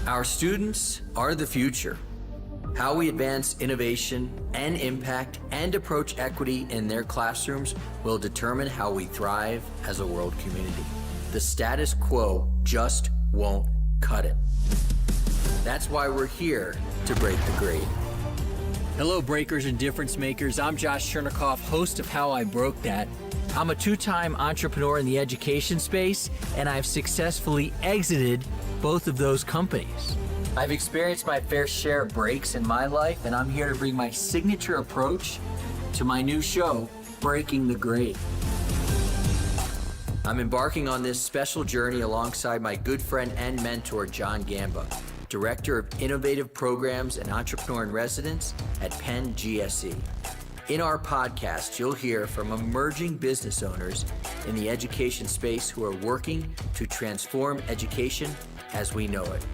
Our students are the future. How we advance innovation and impact and approach equity in their classrooms will determine how we thrive as a world community. The status quo just won't cut it. That's why we're here to break the grade. Hello, breakers and difference makers. I'm Josh Chernikoff, host of How I Broke That. I'm a two-time entrepreneur in the education space, and I've successfully exited both of those companies. I've experienced my fair share of breaks in my life, and I'm here to bring my signature approach to my new show, Breaking the Grade. I'm embarking on this special journey alongside my good friend and mentor, John Gamba, Director of Innovative Programs and Entrepreneur in Residence at Penn GSE. In our podcast, you'll hear from emerging business owners in the education space who are working to transform education as we know it.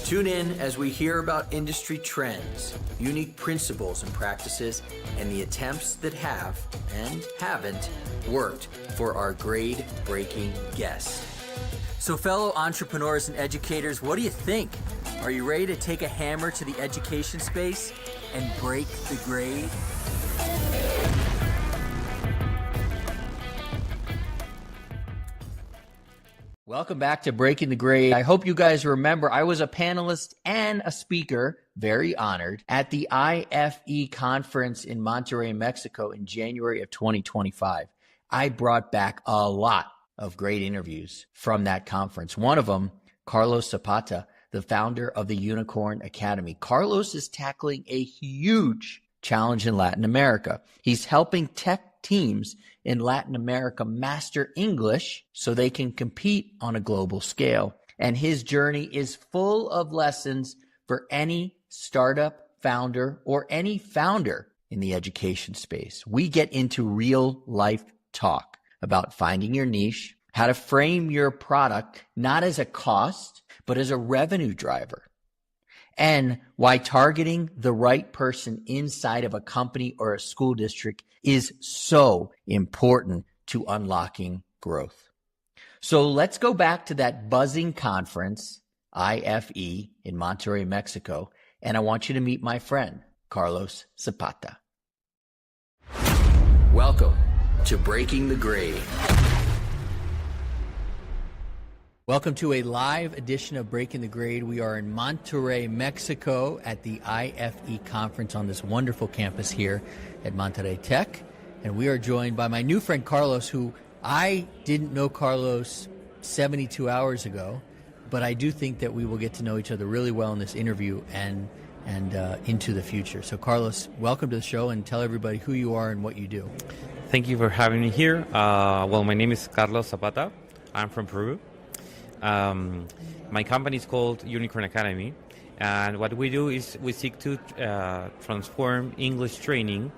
Tune in as we hear about industry trends, unique principles and practices, and the attempts that have and haven't worked for our grade-breaking guests. So fellow entrepreneurs and educators, what do you think? Are you ready to take a hammer to the education space and break the grade? Welcome back to Breaking the Grade. I hope you guys remember I was a panelist and a speaker, very honored, at the IFE conference in Monterrey, Mexico in January of 2025. I brought back a lot of great interviews from that conference. One of them, Carlos Zapata, the founder of the Unicorn Academy. Carlos is tackling a huge challenge in Latin America. He's helping tech teams in Latin America master English so they can compete on a global scale. And his journey is full of lessons for any startup founder or any founder in the education space. We get into real life talk about finding your niche, how to frame your product not as a cost, but as a revenue driver, and why targeting the right person inside of a company or a school district is so important to unlocking growth. So let's go back to that buzzing conference, IFE, in Monterrey, Mexico, and I want you to meet my friend, Carlos Zapata. Welcome to Breaking the Grade. Welcome to a live edition of Breaking the Grade. We are in Monterrey, Mexico at the IFE conference on this wonderful campus here at Monterrey Tech. And we are joined by my new friend Carlos, who I didn't know Carlos 72 hours ago, but I do think that we will get to know each other really well in this interview and into the future. So Carlos, welcome to the show and tell everybody who you are and what you do. Thank you for having me here. Well, my name is Carlos Zapata. I'm from Peru. My company is called Unicorn Academy, and what we do is we seek to transform English training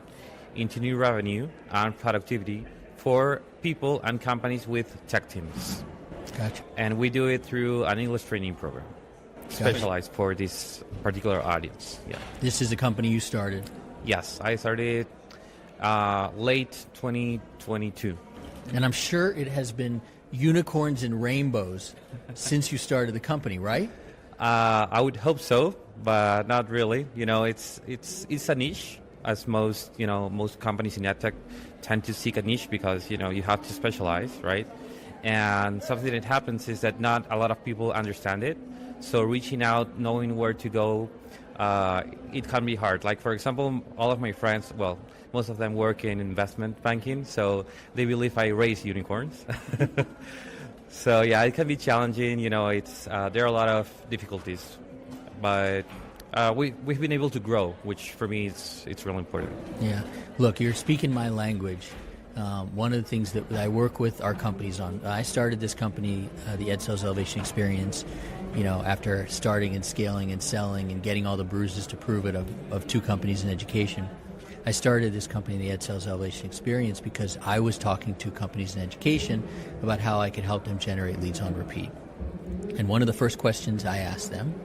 into new revenue and productivity for people and companies with tech teams. Gotcha. And we do it through an English training program specialized for this particular audience. Yeah. This is a company you started? Yes, I started late 2022. And I'm sure it has been unicorns and rainbows since you started the company, right? I would hope so, but not really. You know, it's a niche, as most companies in edtech tend to seek a niche because, you have to specialize, right? And something that happens is that not a lot of people understand it. So reaching out, knowing where to go, it can be hard. Like, for example, all of my friends, well, most of them work in investment banking, so they believe I raise unicorns. So yeah, it can be challenging. There are a lot of difficulties, but we've been able to grow, which for me it's really important. Yeah, look, you're speaking my language. One of the things that I work with our companies on, I started this company, the EdSales Elevation Experience, after starting and scaling and selling and getting all the bruises to prove it of two companies in education. I started this company, the EdSales Elevation Experience, because I was talking to companies in education about how I could help them generate leads on repeat. And one of the first questions I asked them,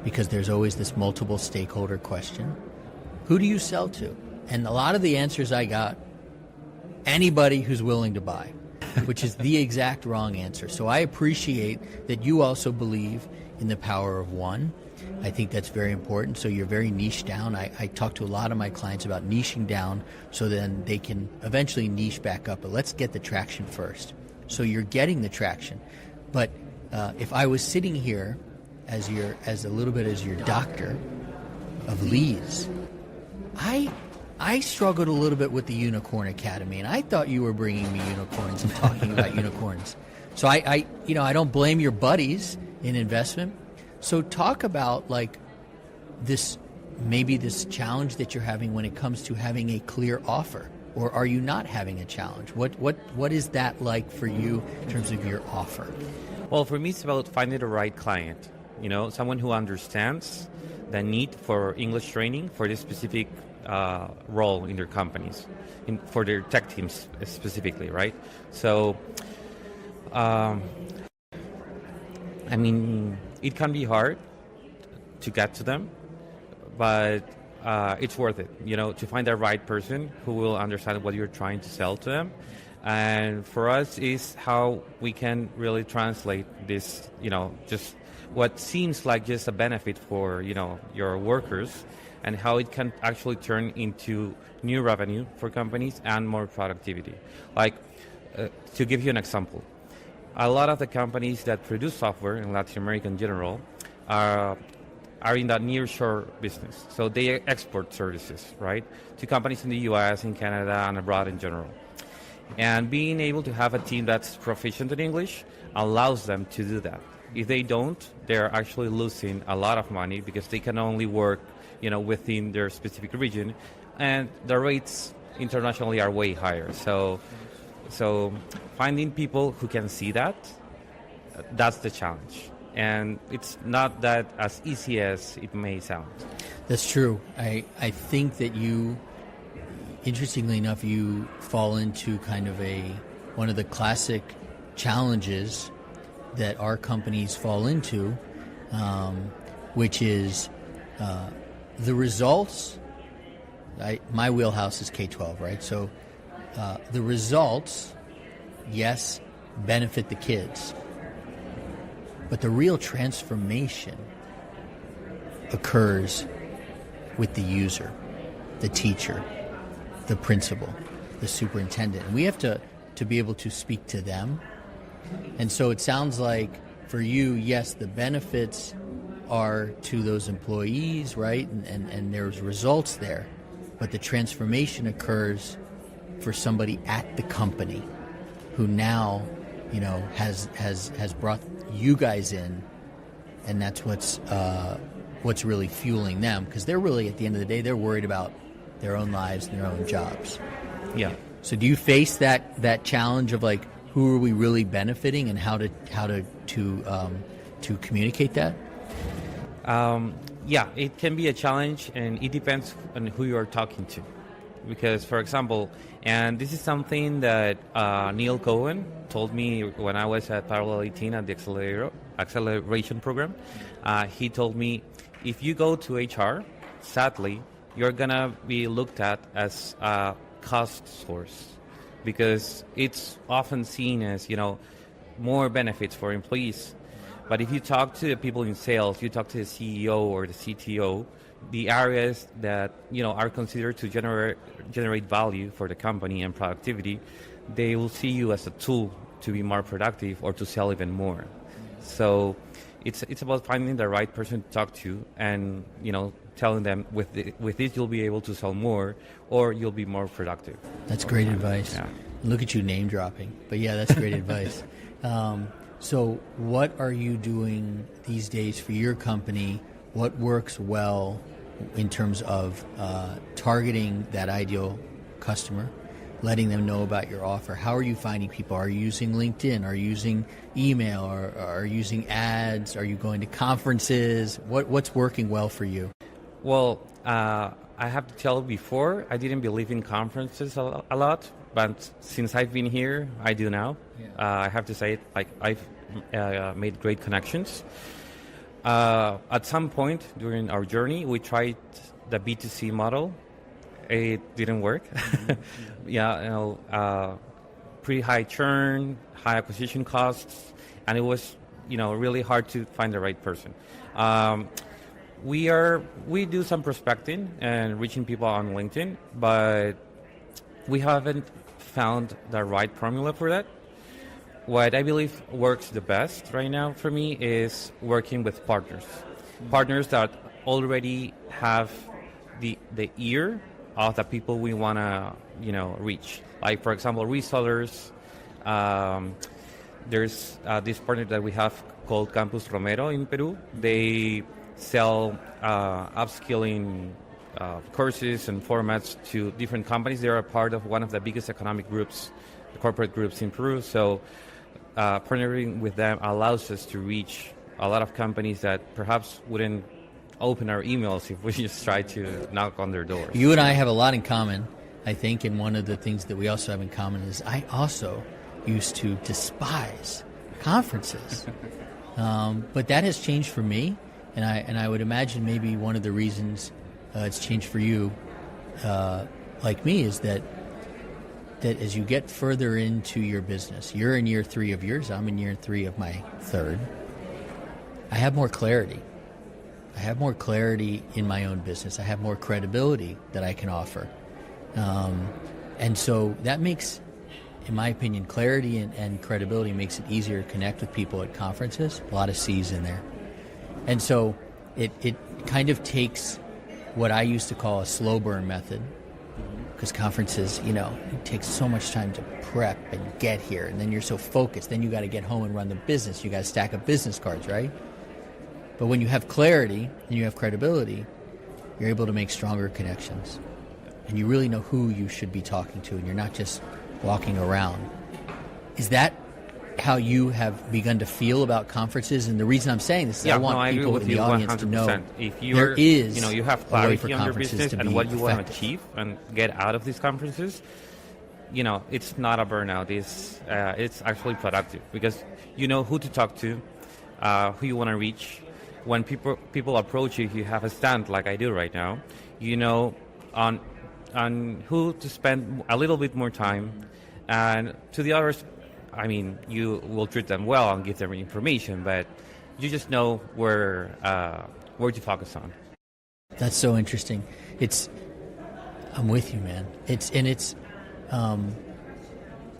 because there's always this multiple stakeholder question, who do you sell to? And a lot of the answers I got, anybody who's willing to buy. which is the exact wrong answer. So I appreciate that you also believe in the power of one. I think that's very important. So you're very niche down. I talk to a lot of my clients about niching down so then they can eventually niche back up. But let's get the traction first. So you're getting the traction. But if I was sitting here as a little bit as your doctor of leads, I struggled a little bit with the Unicorn Academy, and I thought you were bringing me unicorns and talking about unicorns. So I don't blame your buddies in investment. So talk about like this challenge that you're having when it comes to having a clear offer, or are you not having a challenge? What is that like for you in terms of your offer? Well, for me, it's about finding the right client. Someone who understands the need for English training for this specific role in their companies, for their tech teams specifically, right? So, it can be hard to get to them, but it's worth it, to find the right person who will understand what you're trying to sell to them. And for us is how we can really translate this, just what seems like just a benefit for, your workers, and how it can actually turn into new revenue for companies and more productivity. Like, to give you an example, a lot of the companies that produce software in Latin America in general are in that nearshore business. So they export services, right, to companies in the US, in Canada, and abroad in general. And being able to have a team that's proficient in English allows them to do that. If they don't, they're actually losing a lot of money because they can only work, within their specific region, and the rates internationally are way higher. So finding people who can see that's the challenge. And it's not that as easy as it may sound. That's true. I think that you, interestingly enough, you fall into kind of one of the classic challenges that our companies fall into, which is the results. My wheelhouse is K-12, right? So the results, yes, benefit the kids, but the real transformation occurs with the user, the teacher, the principal, the superintendent. And we have to be able to speak to them. And so it sounds like for you, yes, the benefits are to those employees, right? And there's results there. But the transformation occurs for somebody at the company who now, has brought you guys in, and that's what's really fueling them, because they're really, at the end of the day, they're worried about their own lives and their own jobs. Yeah. So do you face that challenge of like, who are we really benefiting, and how to communicate that? Yeah, it can be a challenge, and it depends on who you are talking to. Because, for example, and this is something that Neil Cohen told me when I was at Parallel 18 at the acceleration program. He told me, if you go to HR, sadly, you're going to be looked at as a cost source, because it's often seen as, more benefits for employees. But if you talk to the people in sales, you talk to the CEO or the CTO, the areas that are considered to generate value for the company and productivity, they will see you as a tool to be more productive or to sell even more. So it's about finding the right person to talk to, and telling them with this you'll be able to sell more, or you'll be more productive. That's great advice. Yeah. Look at you name dropping, but yeah, that's great advice. So what are you doing these days for your company? What works well in terms of targeting that ideal customer, letting them know about your offer? How are you finding people? Are you using LinkedIn? Are you using email? Or are you using ads? Are you going to conferences? What's working well for you? Well, I have to tell you, before, I didn't believe in conferences a lot. But since I've been here, I do now. Yeah. I have to say, I've made great connections. At some point during our journey, we tried the B2C model. It didn't work. Mm-hmm. Yeah, pretty high churn, high acquisition costs, and it was, really hard to find the right person. We do some prospecting and reaching people on LinkedIn, but we haven't found the right formula for that. What I believe works the best right now for me is working with partners that already have the ear of the people we want to reach. Like, for example, resellers. There's this partner that we have called Campus Romero in Peru. They sell upskilling courses and formats to different companies. They're a part of one of the biggest economic groups, the corporate groups in Peru. So partnering with them allows us to reach a lot of companies that perhaps wouldn't open our emails if we just try to knock on their doors. You and I have a lot in common, I think, and one of the things that we also have in common is I also used to despise conferences. But that has changed for me, and I would imagine maybe one of the reasons it's changed for you, like me, is that as you get further into your business, you're in year 3 of yours, I'm in year 3 of my 3rd, I have more clarity. I have more clarity in my own business. I have more credibility that I can offer. And so that makes, in my opinion, clarity and credibility makes it easier to connect with people at conferences. A lot of C's in there. And so it kind of takes what I used to call a slow burn method, because conferences, it takes so much time to prep and get here, and then you're so focused. Then you got to get home and run the business. You got to stack up business cards, right? But when you have clarity and you have credibility, you're able to make stronger connections. And you really know who you should be talking to, and you're not just walking around. Is that how you have begun to feel about conferences? And the reason I'm saying this is I want people in the audience 100%. To know if there is you have clarity on your business and what you want to achieve and get out of these conferences, it's not a burnout. It's actually productive because you know who to talk to, who you want to reach. When people approach you, if you have a stand like I do right now, on who to spend a little bit more time, and to the others, you will treat them well and give them information, but you just know where to focus on. That's so interesting. I'm with you, man.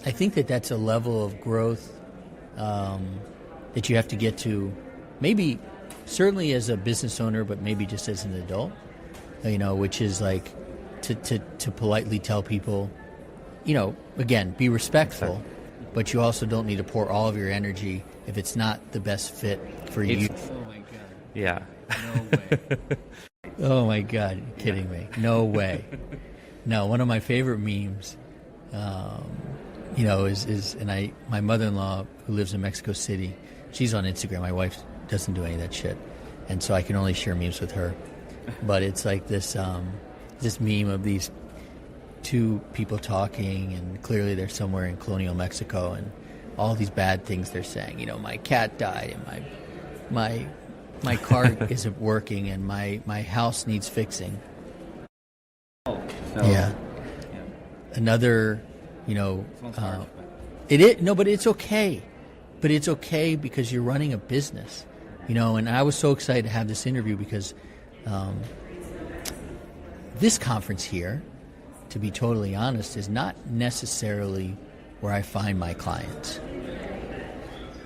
I think that's a level of growth that you have to get to, maybe certainly as a business owner, but maybe just as an adult, which is like to politely tell people, again, be respectful, but you also don't need to pour all of your energy if it's not the best fit for you. Oh my God. Yeah. No way. Oh my God, you're kidding me. No way. No, one of my favorite memes, my mother-in-law who lives in Mexico City, she's on Instagram. My wife doesn't do any of that shit, and so I can only share memes with her. But it's like this meme of these two people talking, and clearly they're somewhere in colonial Mexico, and all these bad things they're saying. My cat died, and my car isn't working, and my house needs fixing. Yeah. Another, it is but it's okay. But it's okay because you're running a business, and I was so excited to have this interview because this conference here, to be totally honest, is not necessarily where I find my clients,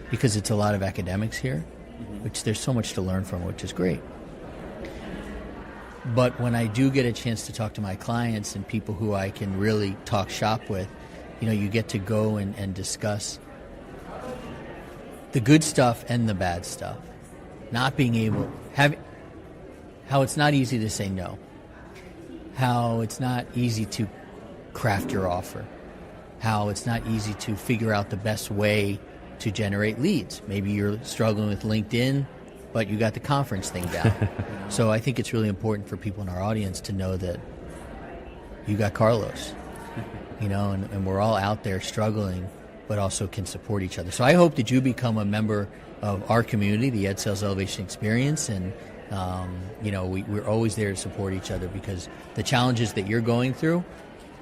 because it's a lot of academics here, which there's so much to learn from, which is great. But when I do get a chance to talk to my clients and people who I can really talk shop with, you get to go and discuss the good stuff and the bad stuff. Not being able, how it's not easy to say no. How it's not easy to craft your offer. How it's not easy to figure out the best way to generate leads. Maybe you're struggling with LinkedIn, but you got the conference thing down. So I think it's really important for people in our audience to know that you got Carlos, and we're all out there struggling, but also can support each other. So I hope that you become a member of our community, the Ed Sales Elevation Experience, and we're always there to support each other, because the challenges that you're going through,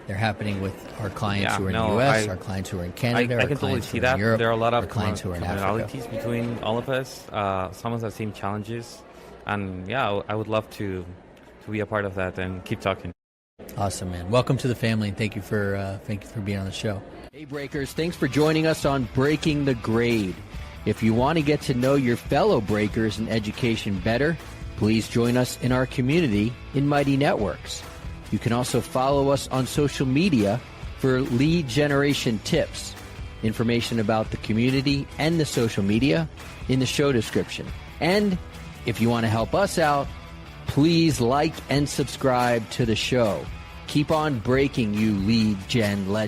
They're happening with our clients who are in the U.S., our clients who are in Canada, I our can totally clients see who are that. in Europe, There are a lot our of clients who are in Africa. commonalities between all of us. Some of the same challenges. And yeah, I would love to be a part of that and keep talking. Awesome, man. Welcome to the family, and thank you for being on the show. Hey, Breakers, thanks for joining us on Breaking the Grade. If you want to get to know your fellow Breakers in education better, please join us in our community in Mighty Networks. You can also follow us on social media for lead generation tips. Information about the community and the social media in the show description. And if you want to help us out, please like and subscribe to the show. Keep on breaking, you lead gen legends.